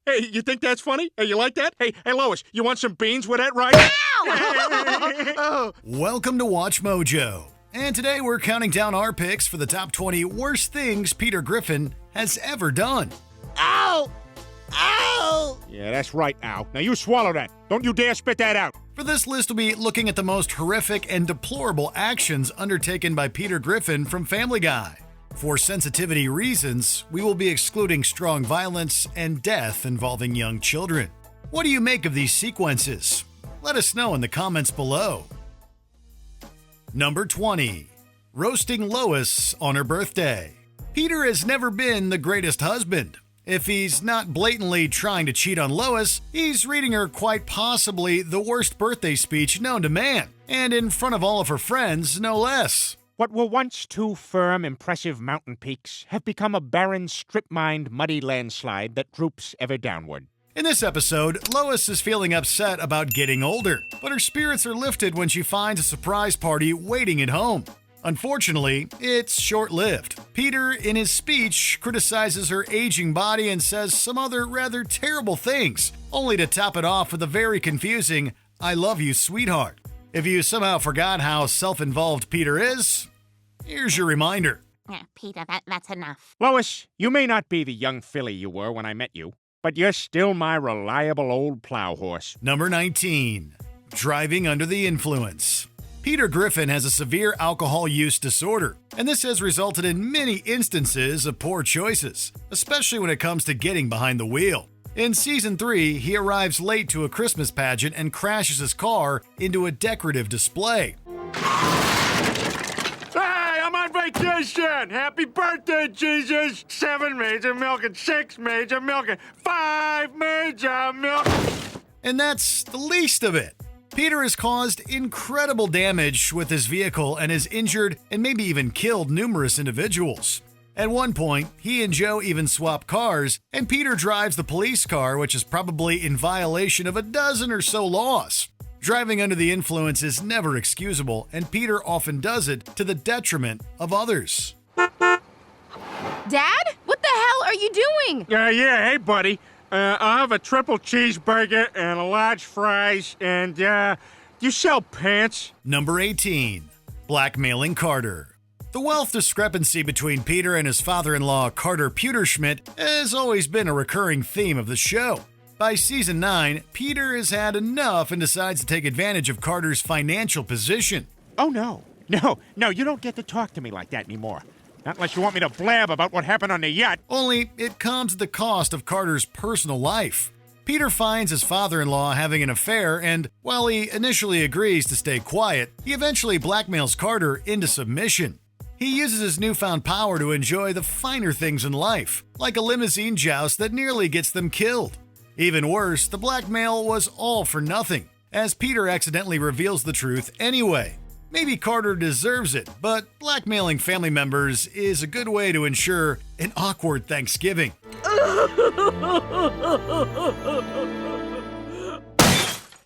Hey, you think that's funny? Hey, you like that? Hey, Lois, you want some beans with that rice? Ow! Welcome to Watch Mojo. And today we're counting down our picks for the top 20 worst things Peter Griffin has ever done. Ow! Ow! Yeah, that's right, Al. Now you swallow that. Don't you dare spit that out. For this list, we'll be looking at the most horrific and deplorable actions undertaken by Peter Griffin from Family Guy. For sensitivity reasons, we will be excluding strong violence and death involving young children. What do you make of these sequences? Let us know in the comments below. Number 20. Roasting Lois on her birthday. Peter has never been the greatest husband. If he's not blatantly trying to cheat on Lois, he's reading her quite possibly the worst birthday speech known to man, and in front of all of her friends, no less. What were once two firm, impressive mountain peaks have become a barren, strip-mined, muddy landslide that droops ever downward. In this episode, Lois is feeling upset about getting older, but her spirits are lifted when she finds a surprise party waiting at home. Unfortunately, it's short-lived. Peter, in his speech, criticizes her aging body and says some other rather terrible things, only to top it off with a very confusing, "I love you, sweetheart." If you somehow forgot how self-involved Peter is, here's your reminder. Peter, that's enough. Lois, you may not be the young filly you were when I met you, but you're still my reliable old plow horse. Number 19. Driving under the influence. Peter Griffin has a severe alcohol use disorder, and this has resulted in many instances of poor choices, especially when it comes to getting behind the wheel. In Season 3, he arrives late to a Christmas pageant and crashes his car into a decorative display. Hey, I'm on vacation! Happy birthday, Jesus! 7 major milking, 6 major milking, 5 major milking. And that's the least of it. Peter has caused incredible damage with his vehicle and has injured and maybe even killed numerous individuals. At one point, he and Joe even swap cars, and Peter drives the police car, which is probably in violation of a dozen or so laws. Driving under the influence is never excusable, and Peter often does it to the detriment of others. Dad? What the hell are you doing? Yeah, hey, buddy. I'll have a triple cheeseburger and a large fries, and, you sell pants? Number 18. Blackmailing Carter. The wealth discrepancy between Peter and his father-in-law, Carter Pewterschmidt, has always been a recurring theme of the show. By Season 9, Peter has had enough and decides to take advantage of Carter's financial position. Oh, no, you don't get to talk to me like that anymore. Not unless you want me to blab about what happened on the yacht. Only it comes at the cost of Carter's personal life. Peter finds his father-in-law having an affair, and while he initially agrees to stay quiet, he eventually blackmails Carter into submission. He uses his newfound power to enjoy the finer things in life, like a limousine joust that nearly gets them killed. Even worse, the blackmail was all for nothing, as Peter accidentally reveals the truth anyway. Maybe Carter deserves it, but blackmailing family members is a good way to ensure an awkward Thanksgiving.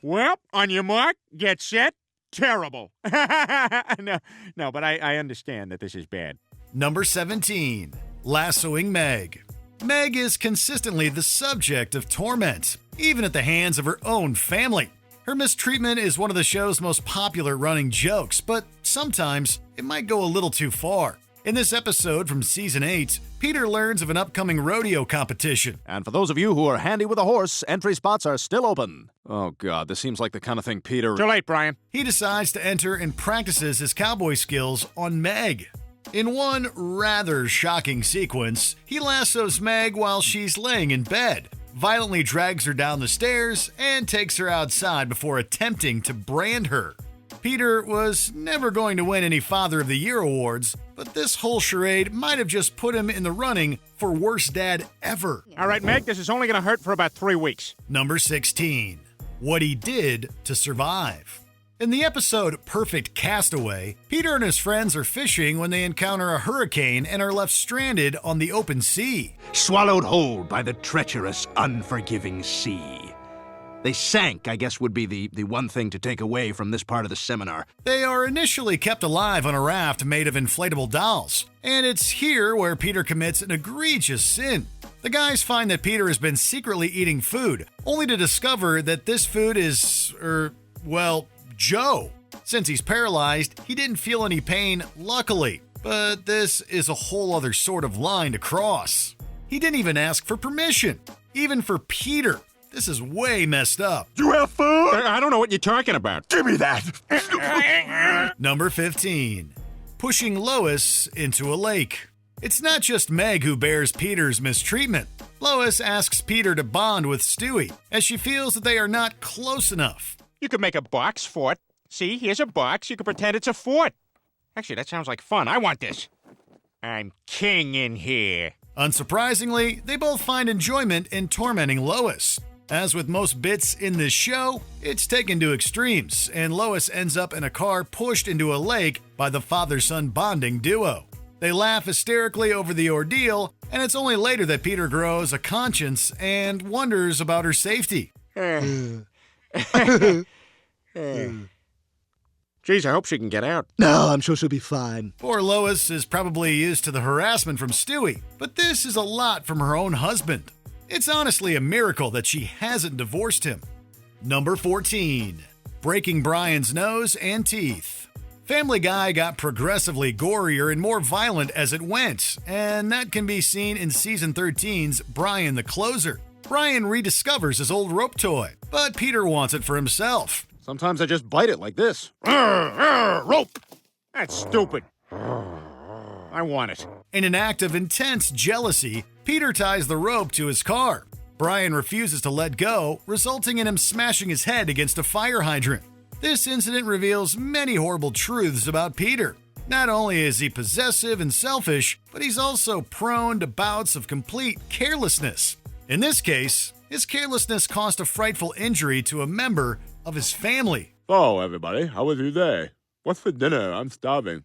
Well, on your mark, get set, terrible. No, but I understand that this is bad. Number 17. Lassoing Meg. Meg is consistently the subject of torment, even at the hands of her own family. Her mistreatment is one of the show's most popular running jokes, but sometimes it might go a little too far. In this episode from Season 8, Peter learns of an upcoming rodeo competition. And for those of you who are handy with a horse, entry spots are still open. Oh God, this seems like the kind of thing Peter... Too late, Brian. He decides to enter and practices his cowboy skills on Meg. In one rather shocking sequence, he lassos Meg while she's laying in bed, violently drags her down the stairs, and takes her outside before attempting to brand her. Peter was never going to win any Father of the Year awards, but this whole charade might have just put him in the running for worst dad ever. All right, Meg, this is only going to hurt for about 3 weeks. Number 16. What he did to survive. In the episode Perfect Castaway, Peter and his friends are fishing when they encounter a hurricane and are left stranded on the open sea. Swallowed whole by the treacherous, unforgiving sea. They sank, I guess would be the one thing to take away from this part of the seminar. They are initially kept alive on a raft made of inflatable dolls, and it's here where Peter commits an egregious sin. The guys find that Peter has been secretly eating food, only to discover that this food is, Joe. Since he's paralyzed, he didn't feel any pain, luckily. But this is a whole other sort of line to cross. He didn't even ask for permission, even for Peter. This is way messed up. You have food? I don't know what you're talking about. Give me that. Number 15. Pushing Lois into a lake. It's not just Meg who bears Peter's mistreatment. Lois asks Peter to bond with Stewie, as she feels that they are not close enough. You could make a box fort. See, here's a box. You could pretend it's a fort. Actually, that sounds like fun. I want this. I'm king in here. Unsurprisingly, they both find enjoyment in tormenting Lois. As with most bits in this show, it's taken to extremes, and Lois ends up in a car pushed into a lake by the father-son bonding duo. They laugh hysterically over the ordeal, and it's only later that Peter grows a conscience and wonders about her safety. Geez, I hope she can get out. No, I'm sure she'll be fine. Poor Lois is probably used to the harassment from Stewie, but this is a lot from her own husband. It's honestly a miracle that she hasn't divorced him. Number 14. Breaking Brian's nose and teeth. Family Guy got progressively gorier and more violent as it went, and that can be seen in Season 13's Brian the Closer. Brian rediscovers his old rope toy, but Peter wants it for himself. Sometimes I just bite it like this. Rope. That's stupid. I want it. In an act of intense jealousy, Peter ties the rope to his car. Brian refuses to let go, resulting in him smashing his head against a fire hydrant. This incident reveals many horrible truths about Peter. Not only is he possessive and selfish, but he's also prone to bouts of complete carelessness. In this case, his carelessness caused a frightful injury to a member of his family. Oh, everybody, how was your day? What's for dinner? I'm starving.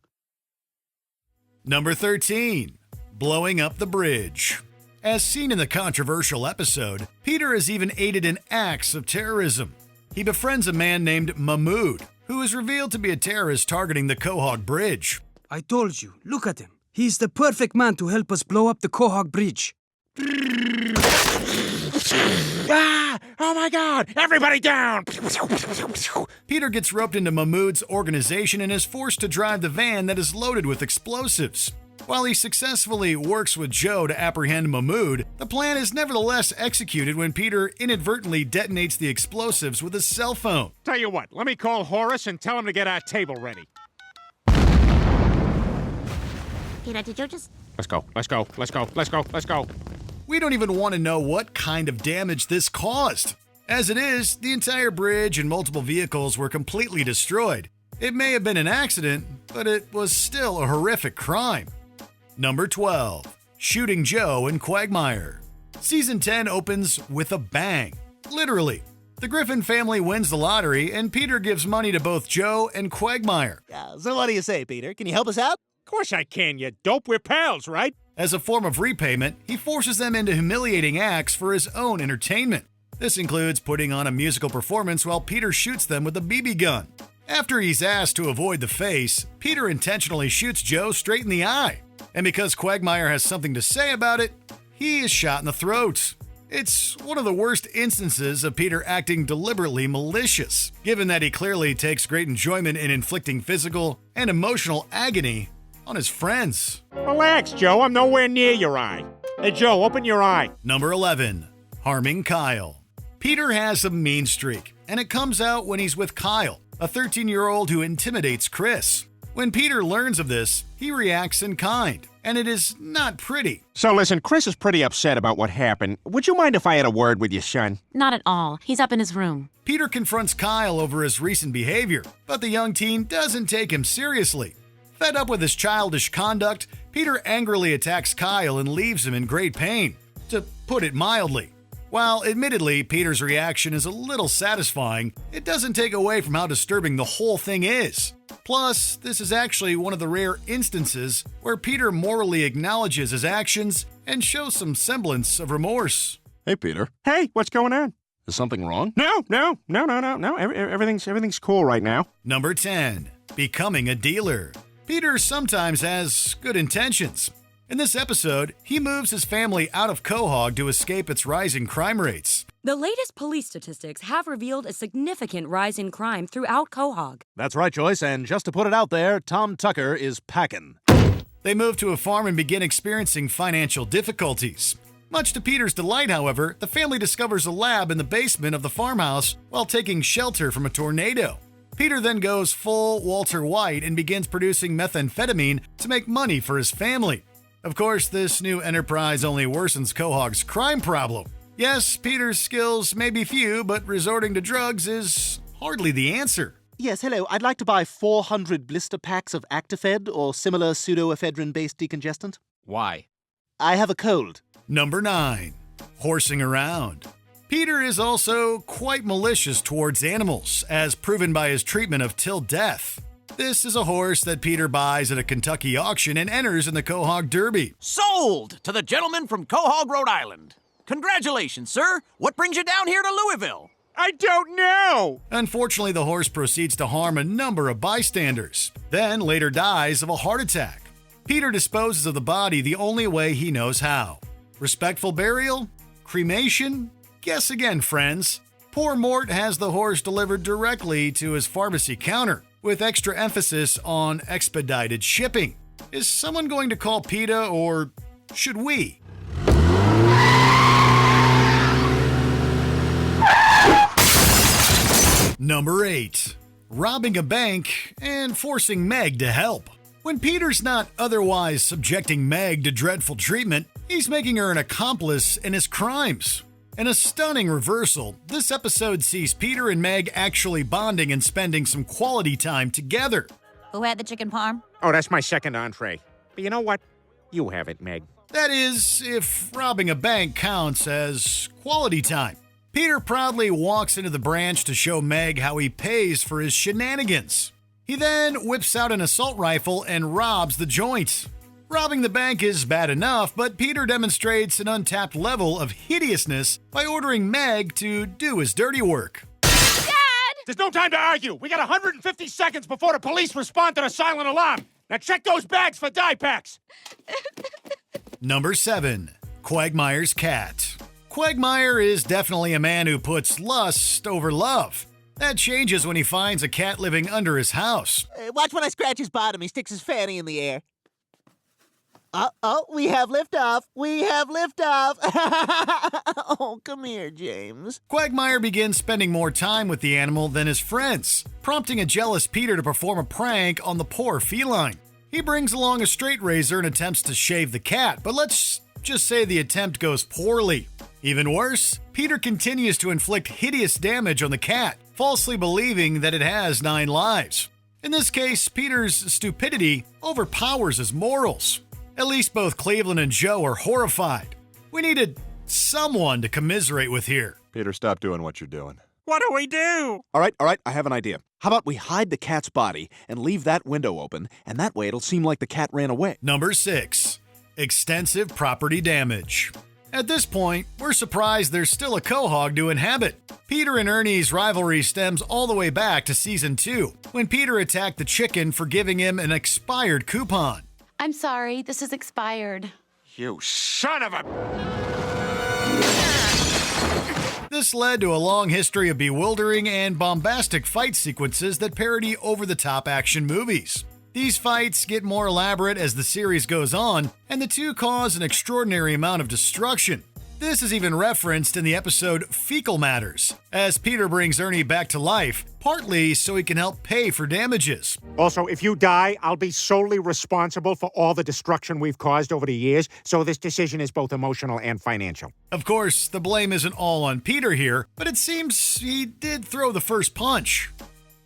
Number 13. Blowing up the bridge. As seen in the controversial episode, Peter has even aided in acts of terrorism. He befriends a man named Mahmoud, who is revealed to be a terrorist targeting the Quahog Bridge. I told you, look at him. He's the perfect man to help us blow up the Quahog Bridge. Ah! Oh my God! Everybody down! Peter gets roped into Mahmoud's organization and is forced to drive the van that is loaded with explosives. While he successfully works with Joe to apprehend Mahmoud, the plan is nevertheless executed when Peter inadvertently detonates the explosives with his cell phone. Tell you what, let me call Horace and tell him to get our table ready. Peter, did you just... Let's go. We don't even want to know what kind of damage this caused. As it is, the entire bridge and multiple vehicles were completely destroyed. It may have been an accident, but it was still a horrific crime. Number 12. Shooting Joe and Quagmire. Season 10 opens with a bang. Literally. The Griffin family wins the lottery, and Peter gives money to both Joe and Quagmire. So what do you say, Peter? Can you help us out? Of course I can, you dope. We're pals, right? As a form of repayment, he forces them into humiliating acts for his own entertainment. This includes putting on a musical performance while Peter shoots them with a BB gun. After he's asked to avoid the face, Peter intentionally shoots Joe straight in the eye. And because Quagmire has something to say about it, he is shot in the throat. It's one of the worst instances of Peter acting deliberately malicious, given that he clearly takes great enjoyment in inflicting physical and emotional agony on his friends. Relax, Joe. I'm nowhere near your eye. Hey, Joe, open your eye. Number 11. Harming Kyle. Peter has a mean streak, and it comes out when he's with Kyle, a 13-year-old who intimidates Chris. When Peter learns of this, he reacts in kind, and it is not pretty. So listen, Chris is pretty upset about what happened. Would you mind if I had a word with your son? Not at all. He's up in his room. Peter confronts Kyle over his recent behavior, but the young teen doesn't take him seriously. Fed up with his childish conduct, Peter angrily attacks Kyle and leaves him in great pain, to put it mildly. While admittedly Peter's reaction is a little satisfying, it doesn't take away from how disturbing the whole thing is. Plus, this is actually one of the rare instances where Peter morally acknowledges his actions and shows some semblance of remorse. Hey, Peter. Hey, what's going on? Is something wrong? No. Everything's cool right now. Number 10. Becoming a dealer. Peter sometimes has good intentions. In this episode, he moves his family out of Quahog to escape its rising crime rates. The latest police statistics have revealed a significant rise in crime throughout Quahog. That's right, Joyce, and just to put it out there, Tom Tucker is packing. They move to a farm and begin experiencing financial difficulties. Much to Peter's delight, however, the family discovers a lab in the basement of the farmhouse while taking shelter from a tornado. Peter then goes full Walter White and begins producing methamphetamine to make money for his family. Of course, this new enterprise only worsens Quahog's crime problem. Yes, Peter's skills may be few, but resorting to drugs is hardly the answer. Yes, hello. I'd like to buy 400 blister packs of Actifed or similar pseudoephedrine-based decongestant. Why? I have a cold. Number 9. Horsing around. Peter is also quite malicious towards animals, as proven by his treatment of Till Death. This is a horse that Peter buys at a Kentucky auction and enters in the Quahog Derby. Sold to the gentleman from Quahog, Rhode Island. Congratulations, sir. What brings you down here to Louisville? I don't know! Unfortunately, the horse proceeds to harm a number of bystanders, then later dies of a heart attack. Peter disposes of the body the only way he knows how. Respectful burial? Cremation? Guess again, friends. Poor Mort has the horse delivered directly to his pharmacy counter, with extra emphasis on expedited shipping. Is someone going to call PETA, or should we? Number 8. Robbing a bank and forcing Meg to help. When Peter's not otherwise subjecting Meg to dreadful treatment, he's making her an accomplice in his crimes. In a stunning reversal, this episode sees Peter and Meg actually bonding and spending some quality time together. Who had the chicken parm? Oh, that's my second entree. But you know what? You have it, Meg. That is, if robbing a bank counts as quality time. Peter proudly walks into the branch to show Meg how he pays for his shenanigans. He then whips out an assault rifle and robs the joint. Robbing the bank is bad enough, but Peter demonstrates an untapped level of hideousness by ordering Meg to do his dirty work. There's no time to argue. We got 150 seconds before the police respond to the silent alarm. Now check those bags for dye packs. Number 7. Quagmire's cat. Quagmire is definitely a man who puts lust over love. That changes when he finds a cat living under his house. Watch when I scratch his bottom. He sticks his fanny in the air. Uh-oh, we have liftoff. We have liftoff. Oh, come here, James. Quagmire begins spending more time with the animal than his friends, prompting a jealous Peter to perform a prank on the poor feline. He brings along a straight razor and attempts to shave the cat, but let's just say the attempt goes poorly. Even worse, Peter continues to inflict hideous damage on the cat, falsely believing that it has 9 lives. In this case, Peter's stupidity overpowers his morals. At least both Cleveland and Joe are horrified. We needed someone to commiserate with here. Peter, stop doing what you're doing. What do we do? All right, I have an idea. How about we hide the cat's body and leave that window open, and that way it'll seem like the cat ran away. Number 6. Extensive property damage. At this point, we're surprised there's still a Quahog to inhabit. Peter and Ernie's rivalry stems all the way back to Season 2, when Peter attacked the chicken for giving him an expired coupon. I'm sorry, this is expired. You son of a... This led to a long history of bewildering and bombastic fight sequences that parody over-the-top action movies. These fights get more elaborate as the series goes on, and the two cause an extraordinary amount of destruction. This is even referenced in the episode Fecal Matters, as Peter brings Ernie back to life, partly so he can help pay for damages. Also, if you die, I'll be solely responsible for all the destruction we've caused over the years, so this decision is both emotional and financial. Of course, the blame isn't all on Peter here, but it seems he did throw the first punch.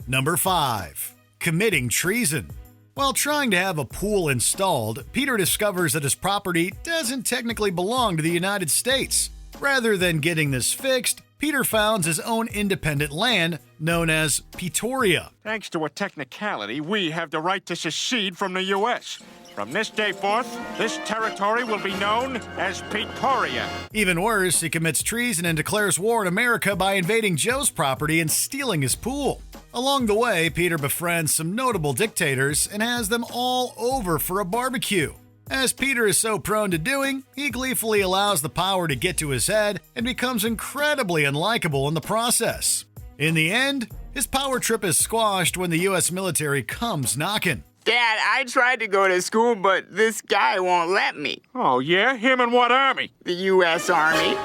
Number 5. Committing treason. While trying to have a pool installed, Peter discovers that his property doesn't technically belong to the United States. Rather than getting this fixed, Peter founds his own independent land known as Pretoria. Thanks to a technicality, we have the right to secede from the U.S. From this day forth, this territory will be known as Pretoria. Even worse, he commits treason and declares war on America by invading Joe's property and stealing his pool. Along the way, Peter befriends some notable dictators and has them all over for a barbecue. As Peter is so prone to doing, he gleefully allows the power to get to his head and becomes incredibly unlikable in the process. In the end, his power trip is squashed when the U.S. military comes knocking. Dad, I tried to go to school, but this guy won't let me. Oh, yeah? Him in what army? The U.S. Army.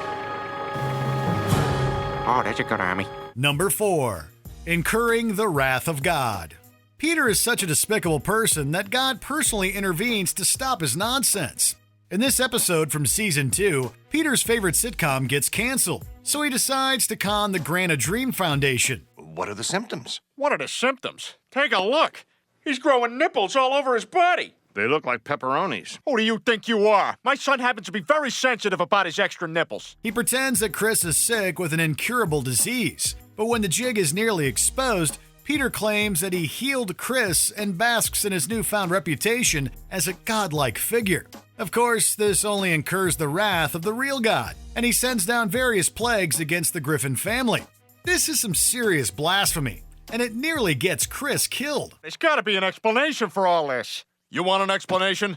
Oh, that's a good army. Number 4. Incurring the wrath of God. Peter is such a despicable person that God personally intervenes to stop his nonsense. In this episode from Season 2, Peter's favorite sitcom gets canceled, so he decides to con the Grant a Dream Foundation. What are the symptoms? What are the symptoms? Take a look. He's growing nipples all over his body. They look like pepperonis. Who do you think you are? My son happens to be very sensitive about his extra nipples. He pretends that Chris is sick with an incurable disease, but when the jig is nearly exposed, Peter claims that he healed Chris and basks in his newfound reputation as a godlike figure. Of course, this only incurs the wrath of the real God, and he sends down various plagues against the Griffin family. This is some serious blasphemy, and it nearly gets Chris killed. There's got to be an explanation for all this. You want an explanation?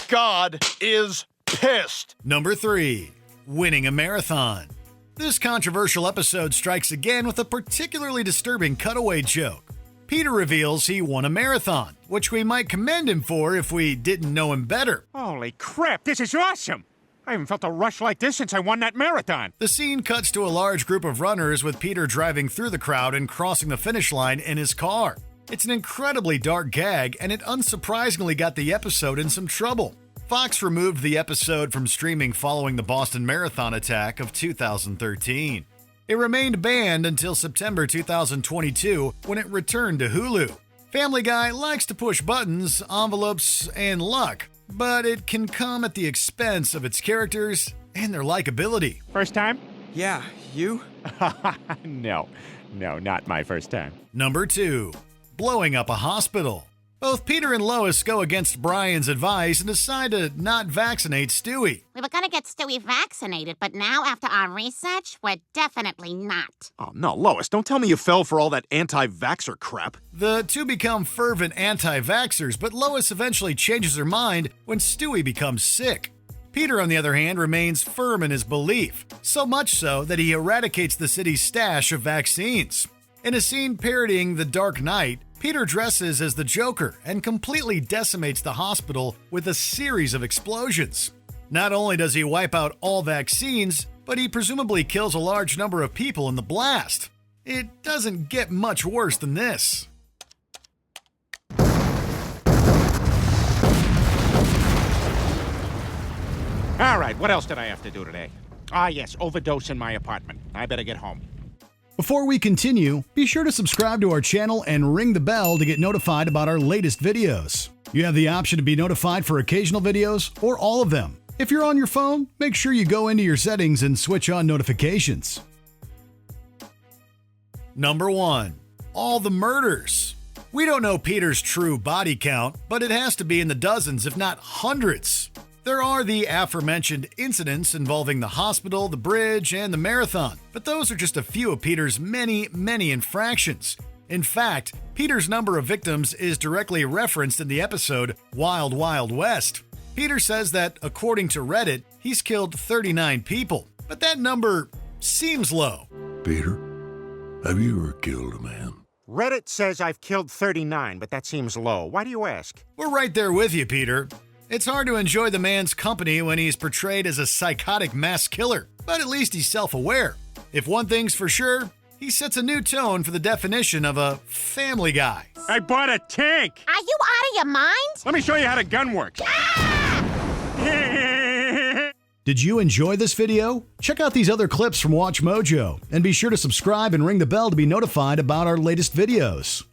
God is pissed. Number 3. Winning a marathon. This controversial episode strikes again with a particularly disturbing cutaway joke. Peter reveals he won a marathon, which we might commend him for if we didn't know him better. Holy crap, this is awesome. I haven't felt a rush like this since I won that marathon. The scene cuts to a large group of runners with Peter driving through the crowd and crossing the finish line in his car. It's an incredibly dark gag, and it unsurprisingly got the episode in some trouble. Fox removed the episode from streaming following the Boston Marathon attack of 2013. It remained banned until September 2022 when it returned to Hulu. Family Guy likes to push buttons, envelopes, and luck, but it can come at the expense of its characters and their likability. First time? Yeah, you? No, not my first time. Number 2. Blowing up a hospital. Both Peter and Lois go against Brian's advice and decide to not vaccinate Stewie. We were gonna get Stewie vaccinated, but now after our research, we're definitely not. Oh, no, Lois, don't tell me you fell for all that anti-vaxxer crap. The two become fervent anti-vaxxers, but Lois eventually changes her mind when Stewie becomes sick. Peter, on the other hand, remains firm in his belief, so much so that he eradicates the city's stash of vaccines. In a scene parodying The Dark Knight, Peter dresses as the Joker and completely decimates the hospital with a series of explosions. Not only does he wipe out all vaccines, but he presumably kills a large number of people in the blast. It doesn't get much worse than this. All right, what else did I have to do today? Ah, yes, overdose in my apartment. I better get home. Before we continue, be sure to subscribe to our channel and ring the bell to get notified about our latest videos. You have the option to be notified for occasional videos or all of them. If you're on your phone, make sure you go into your settings and switch on notifications. Number 1. All the murders. We don't know Peter's true body count, but it has to be in the dozens, if not hundreds. There are the aforementioned incidents involving the hospital, the bridge, and the marathon, but those are just a few of Peter's many infractions. In fact, Peter's number of victims is directly referenced in the episode Wild Wild West. Peter says that, according to Reddit, he's killed 39 people, but that number seems low. Peter, have you ever killed a man? Reddit says I've killed 39, but that seems low. Why do you ask? We're right there with you, Peter. It's hard to enjoy the man's company when he's portrayed as a psychotic mass killer, but at least he's self-aware. If one thing's for sure, he sets a new tone for the definition of a family guy. I bought a tank! Are you out of your mind? Let me show you how the gun works. Did you enjoy this video? Check out these other clips from WatchMojo, and be sure to subscribe and ring the bell to be notified about our latest videos.